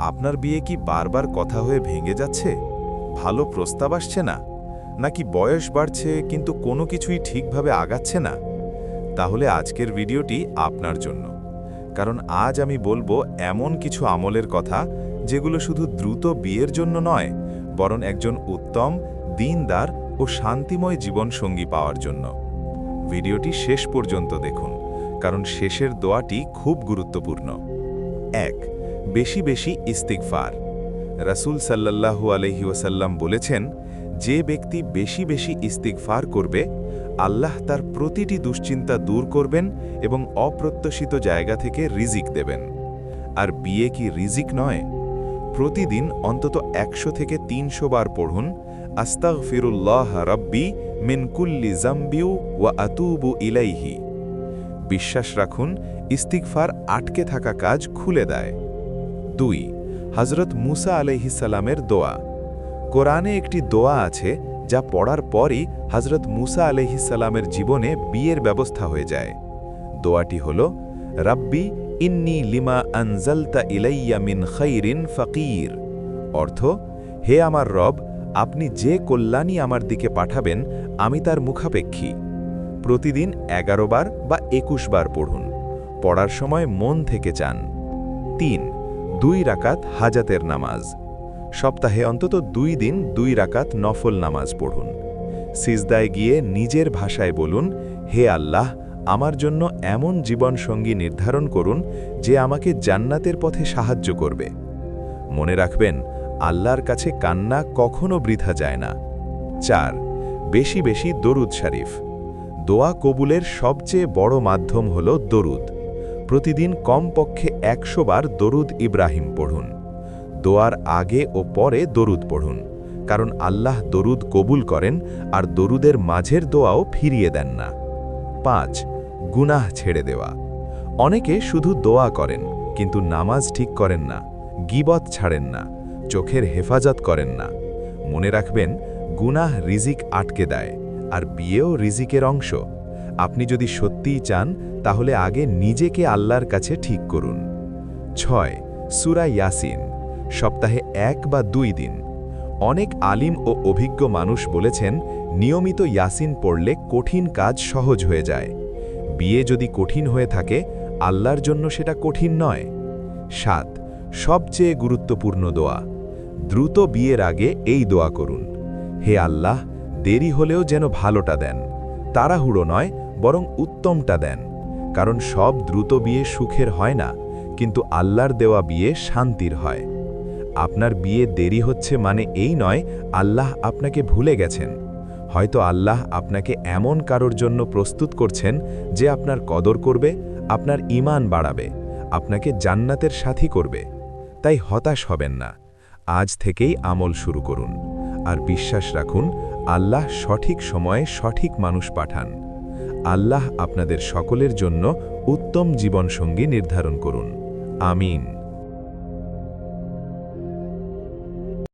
আপনার বিয়ে কি বারবার কথা হয়ে ভেঙে যাচ্ছে? ভালো প্রস্তাব আসছে না? নাকি বয়স বাড়ছে কিন্তু কোনো কিছুই ঠিকভাবে আগাচ্ছে না? তাহলে আজকের ভিডিওটি আপনার জন্য। কারণ আজ আমি বলবো এমন কিছু আমলের কথা যেগুলো শুধু দ্রুত বিয়ের জন্য নয়, বরং একজন উত্তম, দিনদার ও শান্তিময় জীবনসঙ্গী পাওয়ার জন্য। ভিডিওটি শেষ পর্যন্ত দেখুন, কারণ শেষের দোয়াটি খুব গুরুত্বপূর্ণ। ১. বেশি বেশি ইস্তিগফার। রাসূল সাল্লাল্লাহু আলাইহি ওয়াসাল্লাম বলেছেন, যে ব্যক্তি বেশি বেশি ইস্তিগফার করবে, আল্লাহ তার প্রতিটি দুশ্চিন্তা দূর করবেন এবং অপ্রত্যাশিত জায়গা থেকে রিজিক দেবেন। আর বিয়ে কি রিজিক নয়? প্রতিদিন অন্তত ১০০ থেকে ৩০০ বার পড়ুন, আস্তাগফিরুল্লাহ রাব্বি মিন কুল্লি যামবিউ ওয়া আতুবু ইলাইহি। বিশ্বাস রাখুন, ইস্তিগফার আটকে থাকা কাজ খুলে দেয়। ২. হযরত মুসা আলাইহিস সালামের দোয়া। কোরআনে একটি দোয়া আছে যা পড়ার পরই হযরত মুসা আলাইহিস সালামের জীবনে বিয়ের ব্যবস্থা হয়ে যায়। দোয়াটি হল, রাব্বি ইন্নী লিমা আনজালতা ইলাইয়া মিন খাইরিন ফাকির। অর্থ, হে আমার রব, আপনি যে কল্যাণী আমার দিকে পাঠাবেন আমি তার মুখাপেক্ষী। প্রতিদিন ১১ বার বা ২১ বার পড়ুন। পড়ার সময় মন থেকে চান। ৩. ২ রাকাত হাজাতের নামাজ। সপ্তাহে অন্তত ২ দিন ২ রাকাত নফল নামাজ পড়ুন। সিজদায় গিয়ে নিজের ভাষায় বলুন, হে আল্লাহ, আমার জন্য এমন জীবনসঙ্গী নির্ধারণ করুন যে আমাকে জান্নাতের পথে সাহায্য করবে। মনে রাখবেন, আল্লাহর কাছে কান্না কখনো বৃথা যায় না। ৪. বেশি বেশি দরুদ শরীফ। দোয়া কবুলের সবচেয়ে বড় মাধ্যম হল দরুদ। প্রতিদিন কমপক্ষে ১০০ বার দরুদ ইব্রাহিম পড়ুন। দোয়ার আগে ও পরে দরুদ পড়ুন, কারণ আল্লাহ দরুদ কবুল করেন আর দরুদের মাঝের দোয়াও ফিরিয়ে দেন না। ৫. গুনাহ ছেড়ে দেওয়া। অনেকে শুধু দোয়া করেন কিন্তু নামাজ ঠিক করেন না, গীবত ছাড়েন না, চোখের হেফাজত করেন না। মনে রাখবেন, গুনাহ রিজিক আটকে দেয়, আর বিয়েও রিজিকের অংশ। আপনি যদি সত্যিই চান তাহলে আগে নিজেকে আল্লাহর কাছে ঠিক করুন। ৬. সূরা ইয়াসিন। সপ্তাহে ১ বা ২ দিন। অনেক আলিম ও অভিজ্ঞ মানুষ বলেছেন, নিয়মিত ইয়াসিন পড়লে কঠিন কাজ সহজ হয়ে যায়। বিয়ে যদি কঠিন হয়ে থাকে, আল্লাহর জন্য সেটা কঠিন নয়। ৭. সবচেয়ে গুরুত্বপূর্ণ দোয়া। দ্রুত বিয়ের আগে এই দোয়া করুন, হে আল্লাহ, দেরি হলেও যেন ভালোটা দেন, তাড়াহুড়ো নয় বরং উত্তমটা দেন। কারণ সব দ্রুত বিয়ে সুখের হয় না, কিন্তু আল্লাহর দেওয়া বিয়ে শান্তির হয়। আপনার বিয়ে দেরি হচ্ছে মানে এই নয় আল্লাহ আপনাকে ভুলে গেছেন। হয়তো আল্লাহ আপনাকে এমন কারোর জন্য প্রস্তুত করছেন যে আপনার কদর করবে, আপনার ঈমান বাড়াবে, আপনাকে জান্নাতের সাথী করবে। তাই হতাশ হবেন না। আজ থেকেই আমল শুরু করুন, আর বিশ্বাস রাখুন, আল্লাহ সঠিক সময়ে সঠিক মানুষ পাঠান। আল্লাহ আপনাদের সকলের জন্য উত্তম জীবনসঙ্গী নির্ধারণ করুন। আমিন।